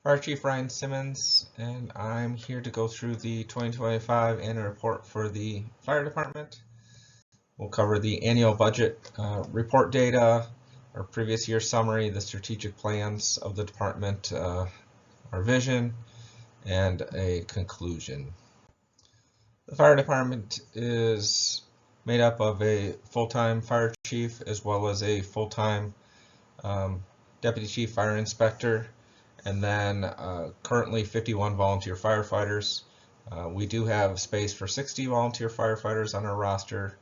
Fire Chief Ryan Simmons, and I'm here to go through the 2025 annual report for the fire department. We'll cover the annual budget report data, our previous year summary, the strategic plans of the department, our vision, and a conclusion. The fire department is made up of a full-time fire chief as well as a full-time deputy chief fire inspector, and then currently 51 volunteer firefighters. We do have space for 60 volunteer firefighters on our roster,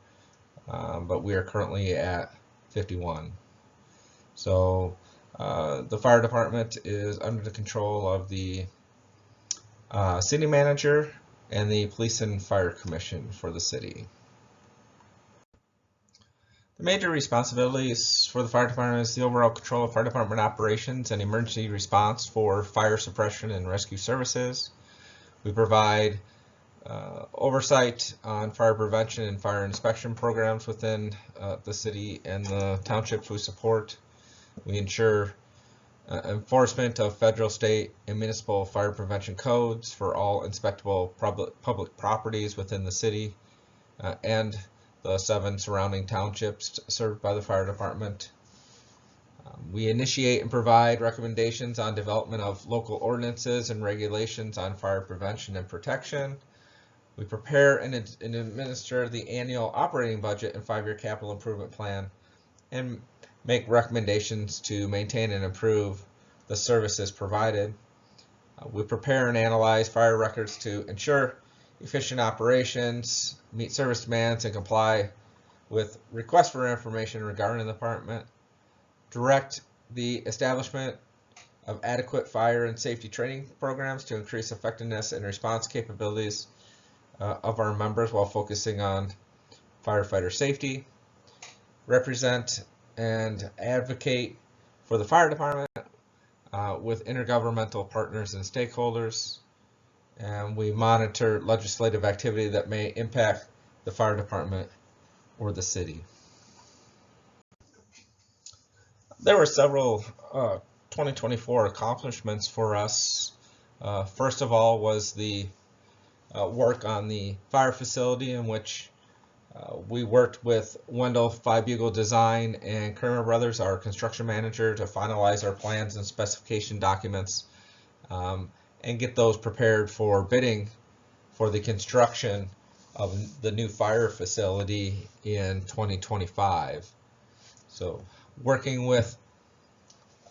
but we are currently at 51. So the fire department is under the control of the city manager and the police and fire commission for the city. The major responsibilities for the fire department is the overall control of fire department operations and emergency response for fire suppression and rescue services. We provide oversight on fire prevention and fire inspection programs within the city and the townships we support. We ensure enforcement of federal, state, and municipal fire prevention codes for all inspectable public properties within the city and the 7 surrounding townships served by the fire department. We initiate and provide recommendations on development of local ordinances and regulations on fire prevention and protection. We prepare and administer the annual operating budget and 5-year capital improvement plan and make recommendations to maintain and improve the services provided. We prepare and analyze fire records to ensure efficient operations, meet service demands, and comply with requests for information regarding the department. Direct the establishment of adequate fire and safety training programs to increase effectiveness and response capabilities of our members while focusing on firefighter safety. Represent and advocate for the fire department with intergovernmental partners and stakeholders. And we monitor legislative activity that may impact the fire department or the city. There were several 2024 accomplishments for us. First of all was the work on the fire facility, in which we worked with Wendell Five Bugle Design and Kramer Brothers, our construction manager, to finalize our plans and specification documents and get those prepared for bidding for the construction of the new fire facility in 2025. So working with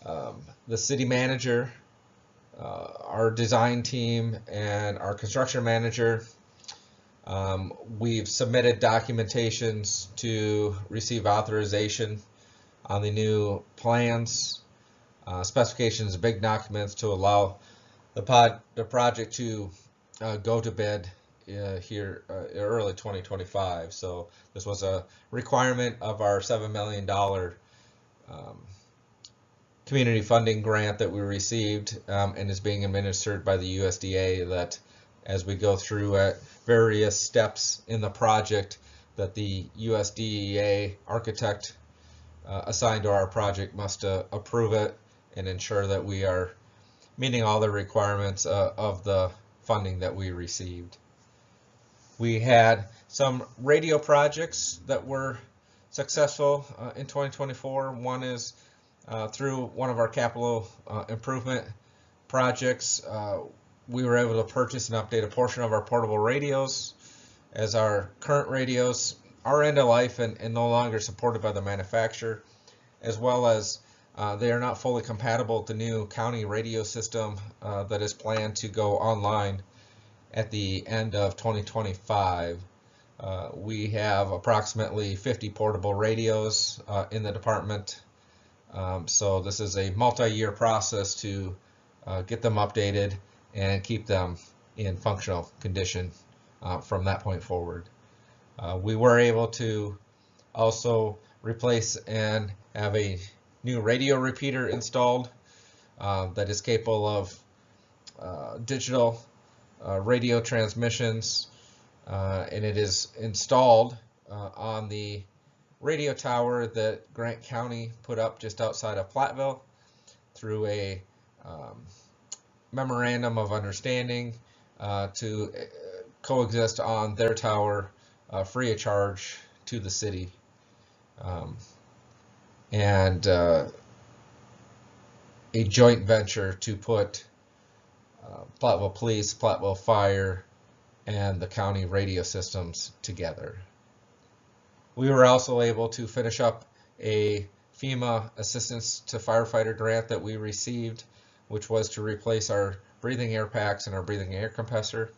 the city manager, our design team, and our construction manager, we've submitted documentations to receive authorization on the new plans, specifications, big documents to allow the project to go to bid here early 2025. So this was a requirement of our $7 million community funding grant that we received and is being administered by the USDA, that as we go through at various steps in the project, that the USDA architect assigned to our project must approve it and ensure that we are meeting all the requirements of the funding that we received. We had some radio projects that were successful in 2024. One is through one of our capital improvement projects. We were able to purchase and update a portion of our portable radios, as our current radios are end of life and no longer supported by the manufacturer, as well as they are not fully compatible with the new county radio system that is planned to go online at the end of 2025. We have approximately 50 portable radios in the department. So this is a multi-year process to get them updated and keep them in functional condition from that point forward. We were able to also replace and have a new radio repeater installed that is capable of digital radio transmissions, and it is installed on the radio tower that Grant County put up just outside of Platteville through a memorandum of understanding to coexist on their tower free of charge to the city. And a joint venture to put Platteville Police, Platteville Fire, and the county radio systems together. We were also able to finish up a FEMA Assistance to Firefighter grant that we received, which was to replace our breathing air packs and our breathing air compressor.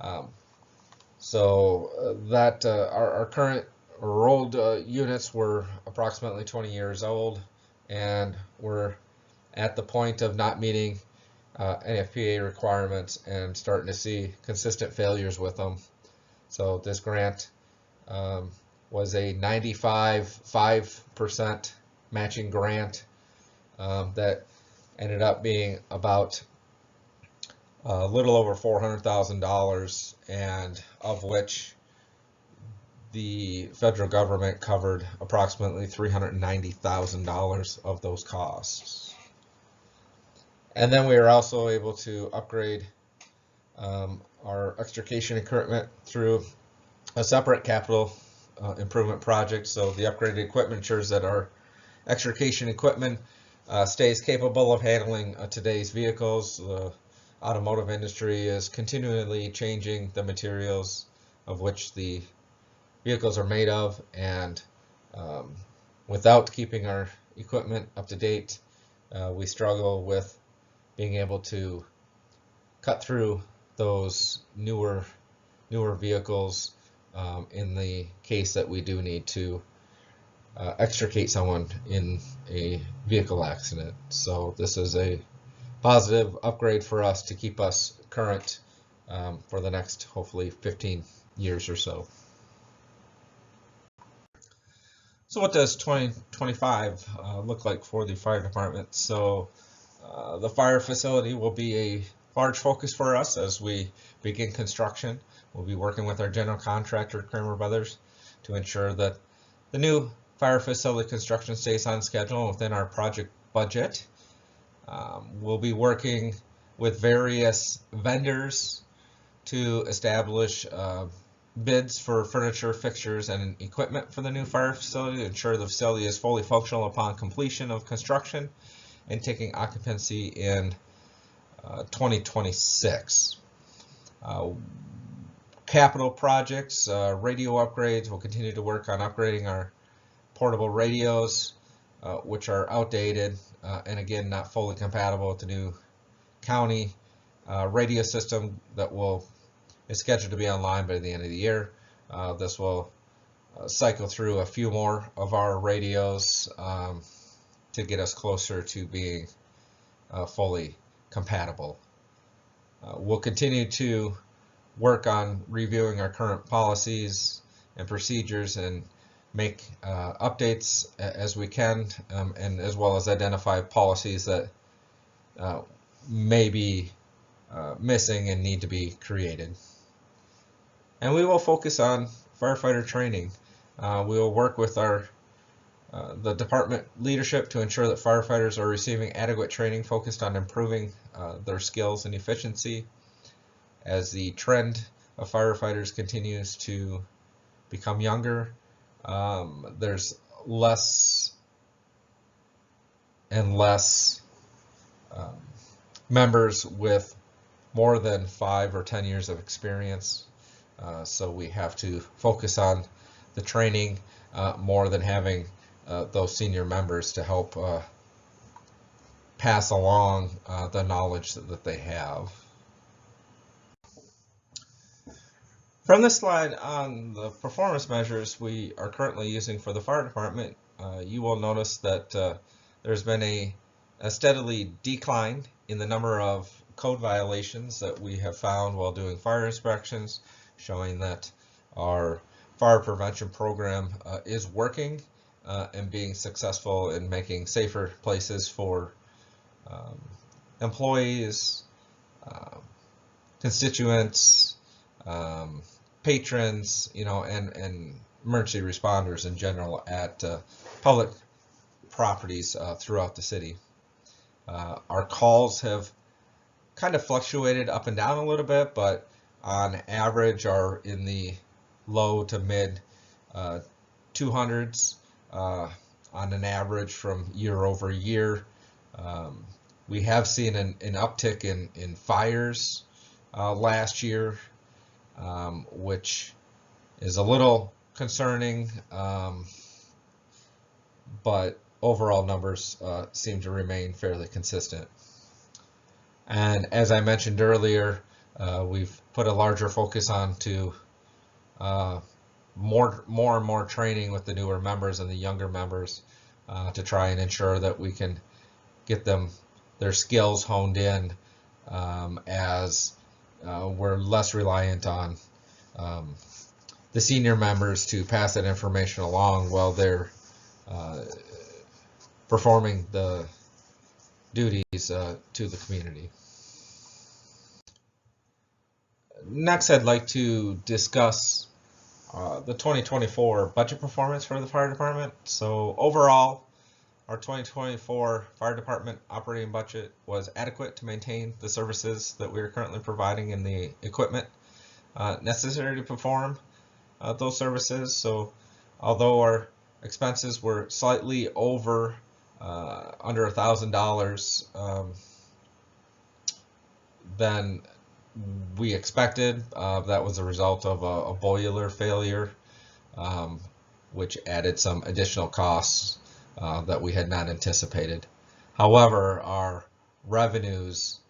Our current rolled units were approximately 20 years old, and we're at the point of not meeting NFPA requirements and starting to see consistent failures with them. So this grant was a 95.5% matching grant that ended up being about a little over $400,000, and of which the federal government covered approximately $390,000 of those costs. And then we were also able to upgrade our extrication equipment through a separate capital improvement project. So the upgraded equipment ensures that our extrication equipment stays capable of handling today's vehicles. The automotive industry is continually changing the materials of which the vehicles are made of, and without keeping our equipment up to date, we struggle with being able to cut through those newer vehicles in the case that we do need to extricate someone in a vehicle accident. So this is a positive upgrade for us to keep us current for the next, hopefully, 15 years or so. So what does 2025 look like for the fire department? So the fire facility will be a large focus for us as we begin construction. We'll be working with our general contractor, Kramer Brothers, to ensure that the new fire facility construction stays on schedule within our project budget. We'll be working with various vendors to establish bids for furniture, fixtures, and equipment for the new fire facility to ensure the facility is fully functional upon completion of construction and taking occupancy in 2026. Capital projects, radio upgrades. We'll continue to work on upgrading our portable radios, which are outdated and again not fully compatible with the new county radio system that is scheduled to be online by the end of the year. This will cycle through a few more of our radios to get us closer to being fully compatible. We'll continue to work on reviewing our current policies and procedures and make updates as we can, and as well as identify policies that may be missing and need to be created. And we will focus on firefighter training. We will work with the department leadership to ensure that firefighters are receiving adequate training focused on improving their skills and efficiency. As the trend of firefighters continues to become younger, there's less and less members with more than 5 or 10 years of experience. So we have to focus on the training more than having those senior members to help pass along the knowledge that they have. From this slide on the performance measures we are currently using for the fire department, you will notice that there's been a steadily decline in the number of code violations that we have found while doing fire inspections, showing that our fire prevention program is working and being successful in making safer places for employees, constituents, patrons, and emergency responders in general at public properties throughout the city. Our calls have kind of fluctuated up and down a little bit, but on average are in the low to mid 200s on an average from year over year. We have seen an uptick in fires last year, which is a little concerning, but overall numbers seem to remain fairly consistent. And as I mentioned earlier, we've put a larger focus on to more and more training with the newer members and the younger members to try and ensure that we can get their skills honed in as we're less reliant on the senior members to pass that information along while they're performing the duties to the community. Next, I'd like to discuss the 2024 budget performance for the fire department. So overall, our 2024 fire department operating budget was adequate to maintain the services that we are currently providing and the equipment necessary to perform those services. So although our expenses were slightly over under $1,000 than we expected, that was a result of a boiler failure, which added some additional costs that we had not anticipated. However, our revenues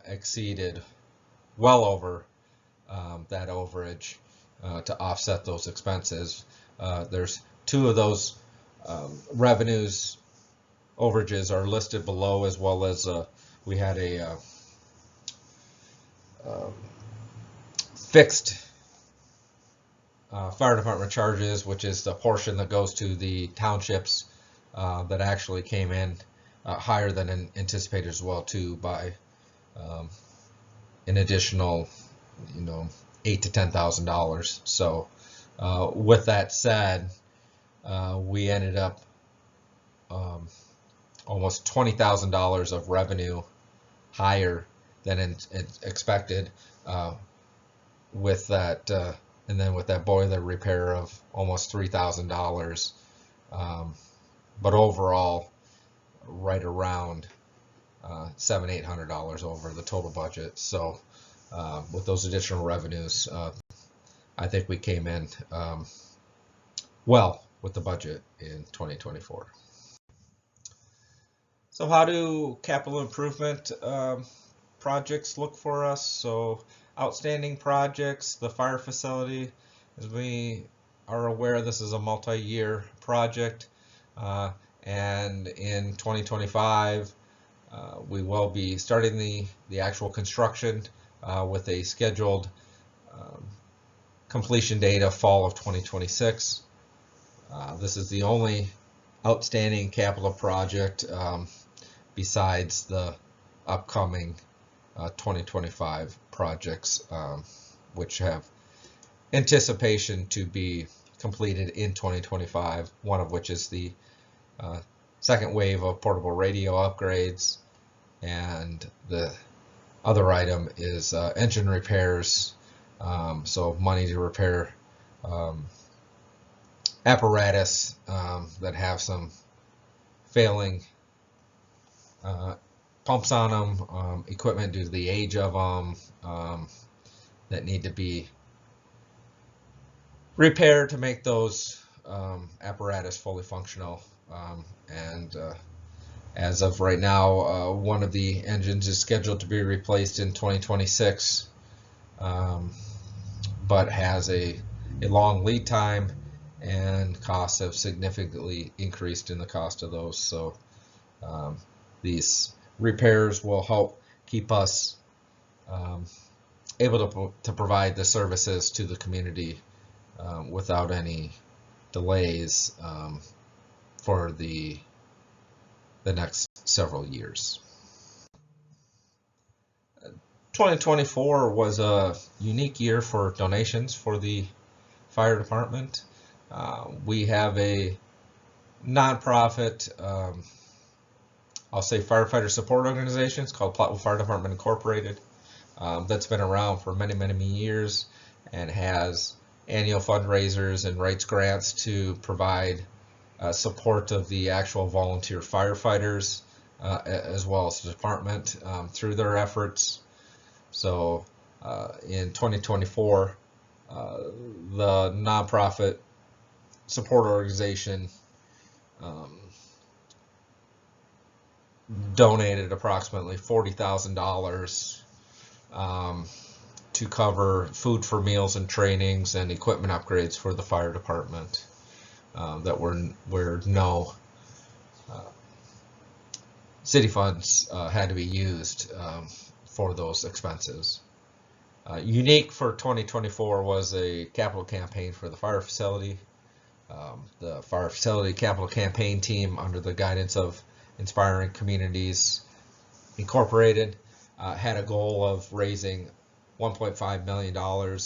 exceeded well over that overage to offset those expenses. There's two of those revenues overages are listed below, as well as we had a fixed fire department charges, which is the portion that goes to the townships that actually came in higher than anticipated as well too, by an additional $8,000 to $10,000. So with that said, we ended up almost $20,000 of revenue higher than expected with that, and then with that boiler repair of almost $3,000, but overall right around $700-800 over the total budget. So with those additional revenues, I think we came in well with the budget in 2024. So how do capital improvement projects look for us? So outstanding projects, the fire facility, as we are aware, this is a multi-year project, and in 2025 we will be starting the actual construction with a scheduled completion date of fall of 2026. This is the only outstanding capital project besides the upcoming 2025 projects, which have anticipation to be completed in 2025, one of which is the second wave of portable radio upgrades, and the other item is engine repairs, so money to repair apparatus that have some failing pumps on them, equipment due to the age of them, that need to be repaired to make those apparatus fully functional. And as of right now, one of the engines is scheduled to be replaced in 2026, but has a long lead time, and costs have significantly increased in the cost of those. So these repairs will help keep us able to provide the services to the community without any delays for the next several years. 2024 was a unique year for donations for the fire department. We have a nonprofit I'll say firefighter support organization. It's called Platteville Fire Department Incorporated. That's been around for many, many years and has annual fundraisers and writes grants to provide support of the actual volunteer firefighters as well as the department through their efforts. So in 2024, the nonprofit support organization donated approximately $40,000 to cover food for meals and trainings and equipment upgrades for the fire department that were no city funds had to be used for those expenses. Unique for 2024 was a capital campaign for the fire facility. The fire facility capital campaign team, under the guidance of Inspiring Communities Incorporated, had a goal of raising $1.5 million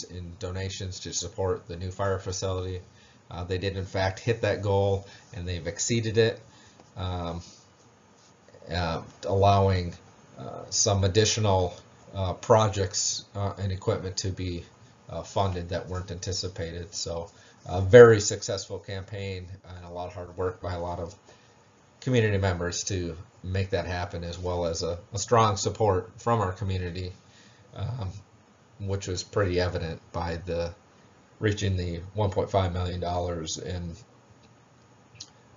in donations to support the new fire facility. They did in fact hit that goal, and they've exceeded it, allowing some additional projects and equipment to be funded that weren't anticipated. So a very successful campaign and a lot of hard work by a lot of community members to make that happen, as well as a strong support from our community, which was pretty evident by the reaching the $1.5 million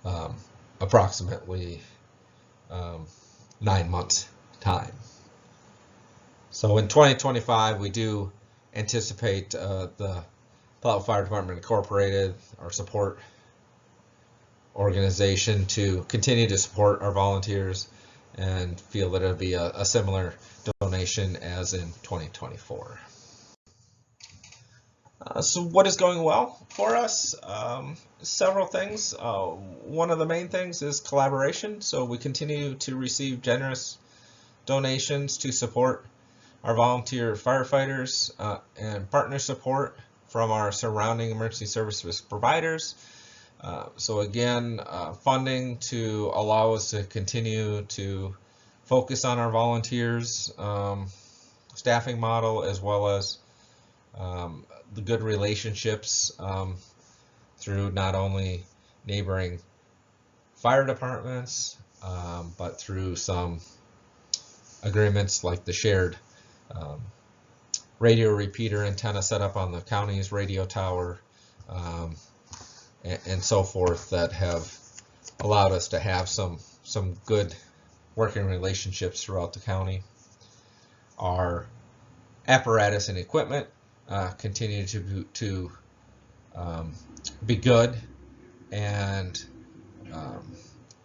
in approximately 9 months time. So in 2025, we do anticipate the Platteville Fire Department Incorporated, our support organization, to continue to support our volunteers, and feel that it'll be a similar donation as in 2024. So what is going well for us? Several things. One of the main things is collaboration. So we continue to receive generous donations to support our volunteer firefighters and partner support from our surrounding emergency services providers. So again, funding to allow us to continue to focus on our volunteers, staffing model, as well as the good relationships through not only neighboring fire departments, but through some agreements like the shared radio repeater antenna set up on the county's radio tower, and so forth, that have allowed us to have some good working relationships throughout the county. Our apparatus and equipment continue to be good, and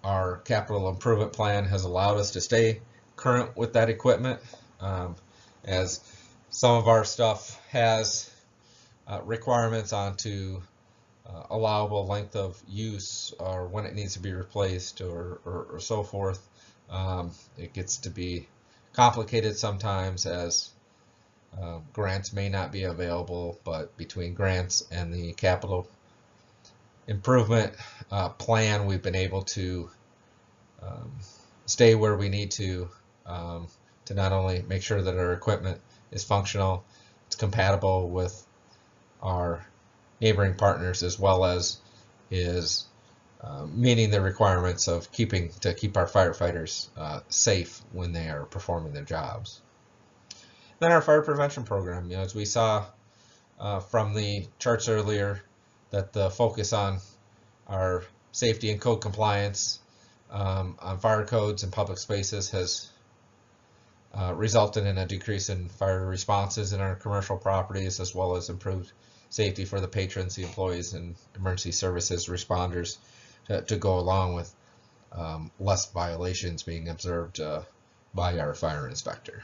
our capital improvement plan has allowed us to stay current with that equipment, as some of our stuff has requirements onto allowable length of use, or when it needs to be replaced, or so forth. It gets to be complicated sometimes, as grants may not be available, but between grants and the capital improvement plan, we've been able to stay where we need to not only make sure that our equipment is functional, it's compatible with our neighboring partners, as well as is meeting the requirements of keep our firefighters safe when they are performing their jobs. Then our fire prevention program, as we saw from the charts earlier, that the focus on our safety and code compliance on fire codes and public spaces has resulted in a decrease in fire responses in our commercial properties, as well as improved safety for the patrons, the employees, and emergency services responders, to go along with less violations being observed by our fire inspector.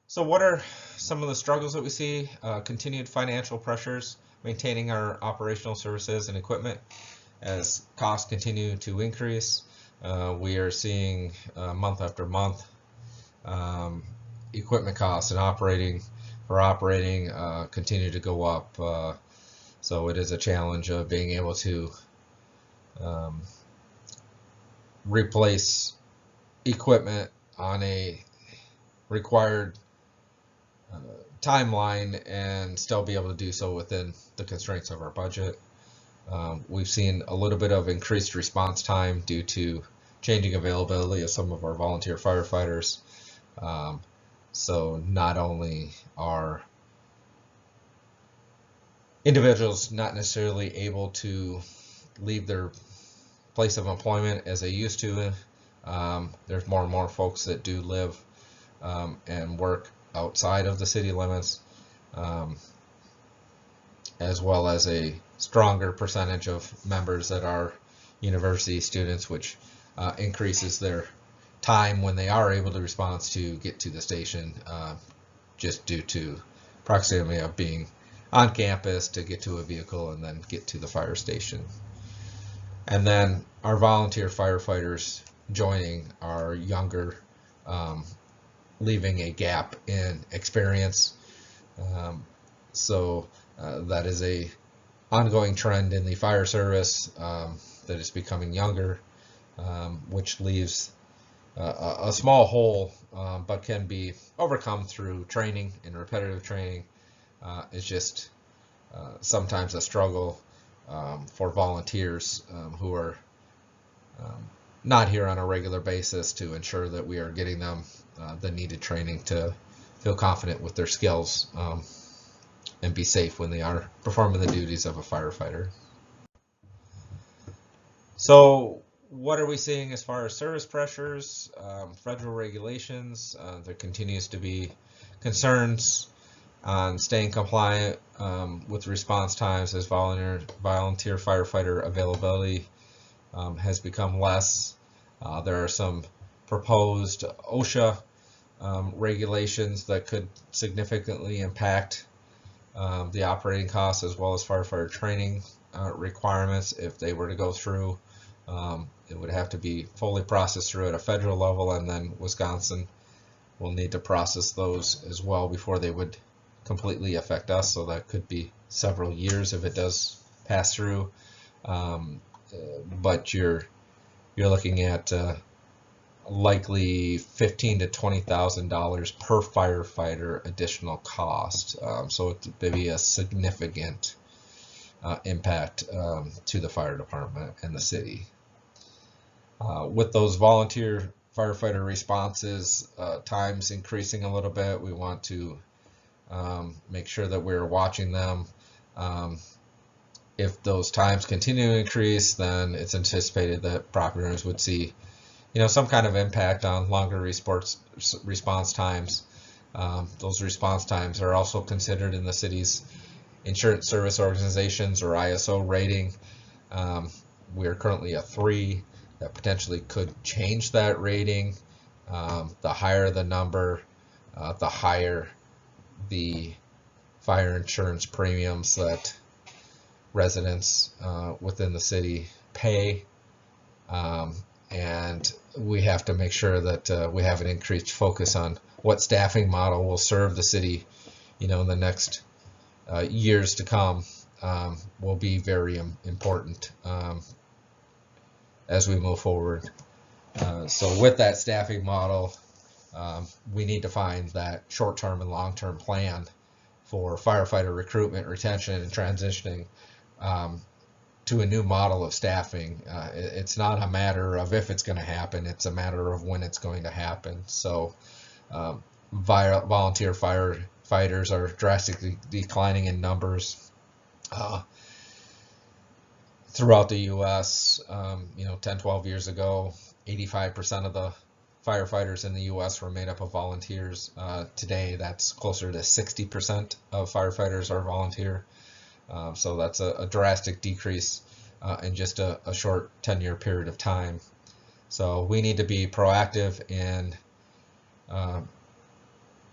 So what are some of the struggles that we see? Continued financial pressures, maintaining our operational services and equipment as costs continue to increase. We are seeing month after month equipment costs and operating continue to go up. So it is a challenge of being able to replace equipment on a required timeline and still be able to do so within the constraints of our budget. We've seen a little bit of increased response time due to changing availability of some of our volunteer firefighters. So not only are individuals not necessarily able to leave their place of employment as they used to, there's more and more folks that do live and work outside of the city limits, as well as a stronger percentage of members that are university students, which increases their time when they are able to respond to get to the station, just due to proximity of being on campus to get to a vehicle and then get to the fire station. And then our volunteer firefighters joining are younger, leaving a gap in experience. So that is a ongoing trend in the fire service, that is becoming younger, which leaves a small hole, but can be overcome through training and repetitive training. It's just sometimes a struggle for volunteers who are not here on a regular basis to ensure that we are getting them the needed training to feel confident with their skills and be safe when they are performing the duties of a firefighter. So what are we seeing as far as service pressures, federal regulations? There continues to be concerns on staying compliant with response times as volunteer firefighter availability has become less. There are some proposed OSHA regulations that could significantly impact the operating costs as well as firefighter training requirements if they were to go through. It would have to be fully processed through at a federal level, and then Wisconsin will need to process those as well before they would completely affect us. So that could be several years if it does pass through. But you're looking at likely $15,000 to $20,000 per firefighter additional cost. So it would be a significant impact to the fire department and the city. With those volunteer firefighter responses times increasing a little bit, we want to make sure that we're watching them. If those times continue to increase, then it's anticipated that property owners would see, some kind of impact on longer response times. Those response times are also considered in the city's Insurance Service Organizations or ISO rating. We are currently a 3. That potentially could change that rating. The higher the number, the higher the fire insurance premiums that residents within the city pay. And we have to make sure that we have an increased focus on what staffing model will serve the city, in the next years to come, will be very important as we move forward. So with that staffing model, we need to find that short-term and long-term plan for firefighter recruitment, retention, and transitioning to a new model of staffing. It's not a matter of if it's going to happen, it's a matter of when it's going to happen. So volunteer firefighters are drastically declining in numbers throughout the U.S. 10, 12 years ago, 85% of the firefighters in the U.S. were made up of volunteers. Today, that's closer to 60% of firefighters are volunteer. So that's a drastic decrease in just a short 10-year period of time. So we need to be proactive in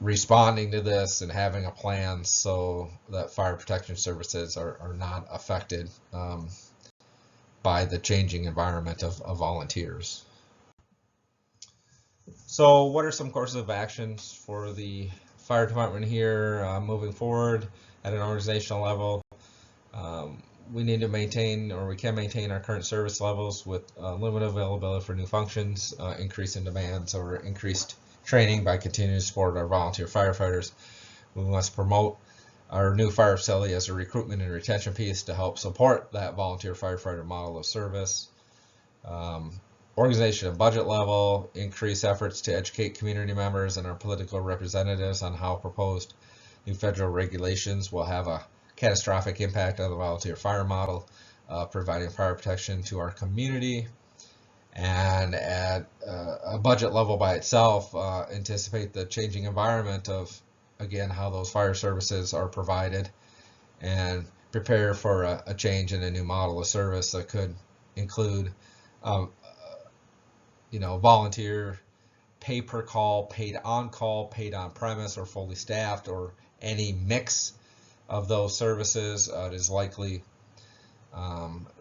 responding to this and having a plan so that fire protection services are not affected by the changing environment of volunteers. So what are some courses of actions for the fire department here moving forward at an organizational level? we need to maintain, or we can maintain, our current service levels with limited availability for new functions, increase in demands, or increased training by continuing to support our volunteer firefighters. We must promote our new fire facility as a recruitment and retention piece to help support that volunteer firefighter model of service. Organization and budget level, increase efforts to educate community members and our political representatives on how proposed new federal regulations will have a catastrophic impact on the volunteer fire model, providing fire protection to our community. And at a budget level by itself, anticipate the changing environment of, again, how those fire services are provided, and prepare for a change in a new model of service that could include volunteer pay per call, paid on call, paid on premise, or fully staffed, or any mix of those services. It is likely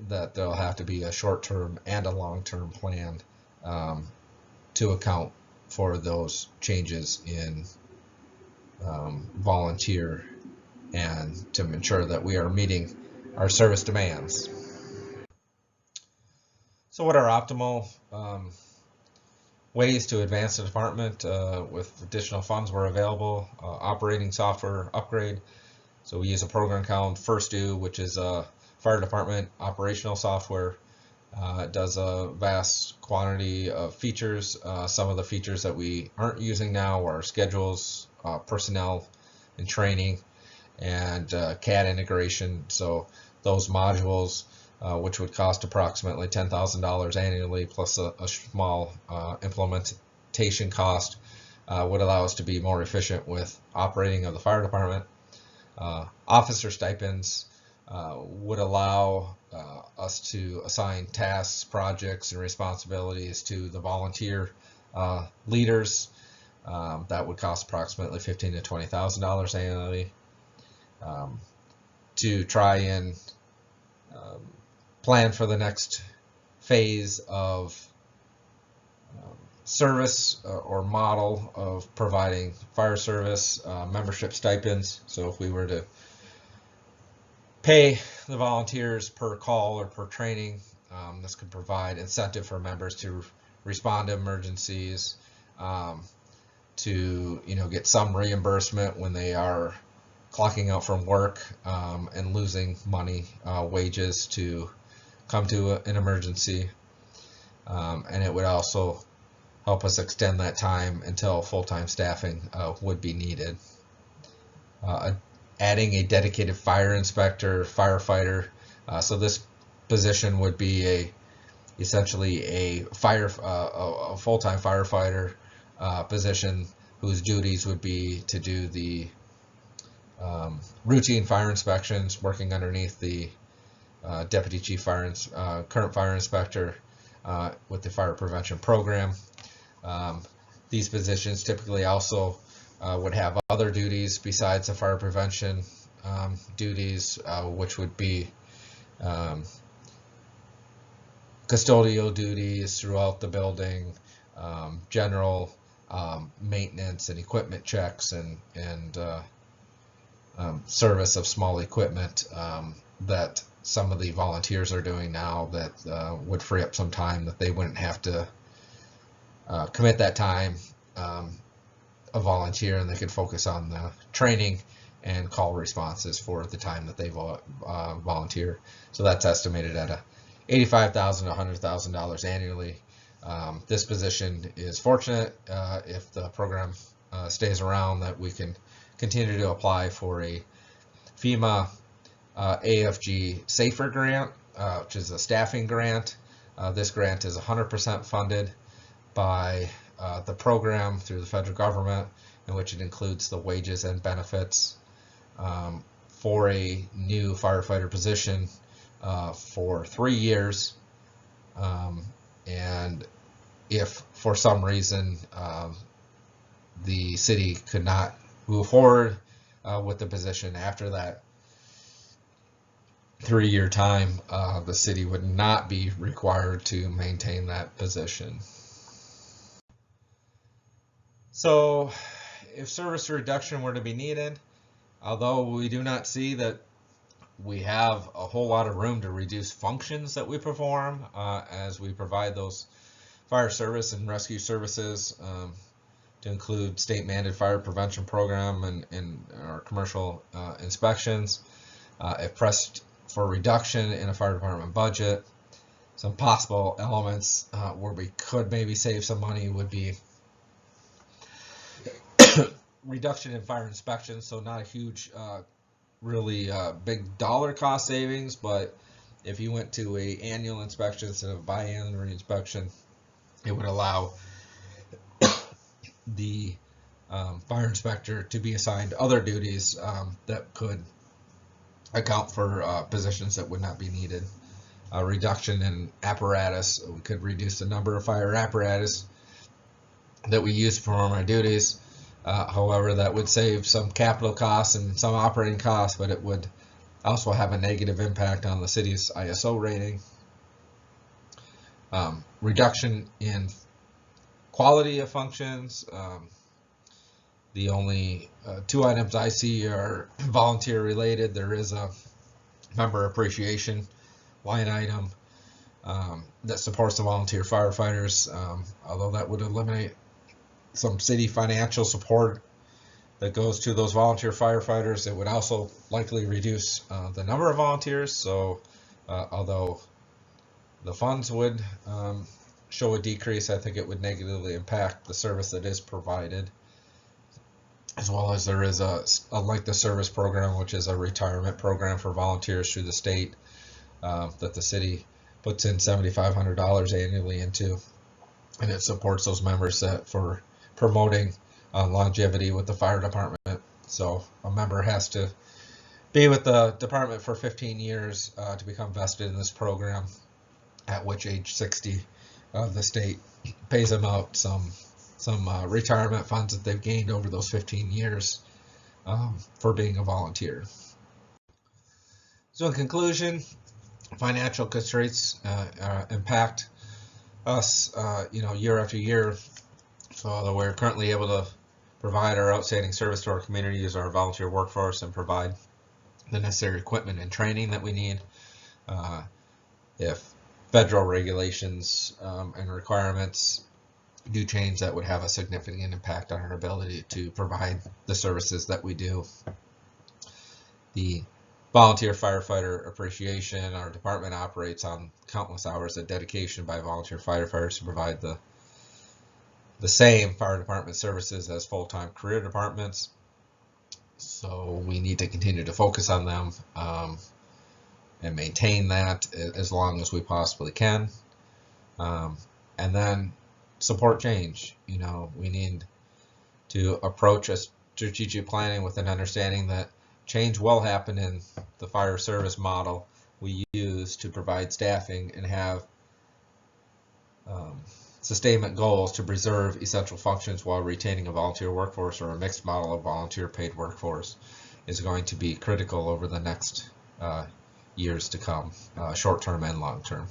that there'll have to be a short-term and a long-term plan to account for those changes in volunteer, and to ensure that we are meeting our service demands. So what are optimal ways to advance the department with additional funds where available? Operating software upgrade. So we use a program called FirstDo, which is a fire department operational software. It does a vast quantity of features. Some of the features that we aren't using now are schedules, personnel and training, and CAD integration. So those modules, which would cost approximately $10,000 annually, plus a small implementation cost, would allow us to be more efficient with operating of the fire department. Officer stipends would allow us to assign tasks, projects, and responsibilities to the volunteer leaders. That would cost approximately $15,000 to $20,000 annually. To try and plan for the next phase of service or model of providing fire service, membership stipends. So if we were to pay the volunteers per call or per training, this could provide incentive for members to respond to emergencies, to get some reimbursement when they are clocking out from work and losing money, wages to come to an emergency, and it would also help us extend that time until full-time staffing would be needed. Adding a dedicated fire inspector, firefighter. So this position would be essentially a full-time firefighter position whose duties would be to do the routine fire inspections, working underneath the deputy chief current fire inspector with the fire prevention program. These positions typically also would have other duties besides the fire prevention duties, which would be custodial duties throughout the building, general maintenance and equipment checks, and service of small equipment that some of the volunteers are doing now, that would free up some time that they wouldn't have to commit that time a volunteer, and they could focus on the training and call responses for the time that they volunteer. So that's estimated at $85,000 to $100,000 annually. This position is fortunate if the program stays around, that we can continue to apply for a FEMA AFG SAFER grant, which is a staffing grant. This grant is 100% funded by the program through the federal government, in which it includes the wages and benefits for a new firefighter position for 3 years. And if for some reason the city could not move forward with the position after that 3-year time, the city would not be required to maintain that position. So if service reduction were to be needed, although we do not see that We have a whole lot of room to reduce functions that we perform as we provide those fire service and rescue services, to include state mandated fire prevention program and our commercial inspections. If pressed for reduction in a fire department budget, some possible elements where we could maybe save some money would be reduction in fire inspections, so not a huge really big dollar cost savings, but if you went to a annual inspection instead of biannual inspection, it would allow the fire inspector to be assigned other duties that could account for positions that would not be needed. A reduction in apparatus, we could reduce the number of fire apparatus that we use to perform our duties. However, that would save some capital costs and some operating costs, but it would also have a negative impact on the city's ISO rating. Reduction in quality of functions. The only two items I see are volunteer related. There is a member appreciation line item that supports the volunteer firefighters, although that would eliminate some city financial support that goes to those volunteer firefighters. It would also likely reduce the number of volunteers. So although the funds would show a decrease, I think it would negatively impact the service that is provided, as well as there is a like the service program, which is a retirement program for volunteers through the state that the city puts in $7,500 annually into, and it supports those members for promoting longevity with the fire department. So a member has to be with the department for 15 years to become vested in this program, at which age 60 the state pays them out some retirement funds that they've gained over those 15 years for being a volunteer. So in conclusion, financial constraints impact us year after year. So although we're currently able to provide our outstanding service to our community, use our volunteer workforce, and provide the necessary equipment and training that we need, if federal regulations and requirements do change, that would have a significant impact on our ability to provide the services that we do. The volunteer firefighter appreciation, our department operates on countless hours of dedication by volunteer firefighters to provide the same fire department services as full-time career departments. So we need to continue to focus on them and maintain that as long as we possibly can. And then support change. We need to approach a strategic planning with an understanding that change will happen in the fire service model we use to provide staffing and have sustainment goals to preserve essential functions while retaining a volunteer workforce, or a mixed model of volunteer paid workforce, is going to be critical over the next years to come, short term and long term.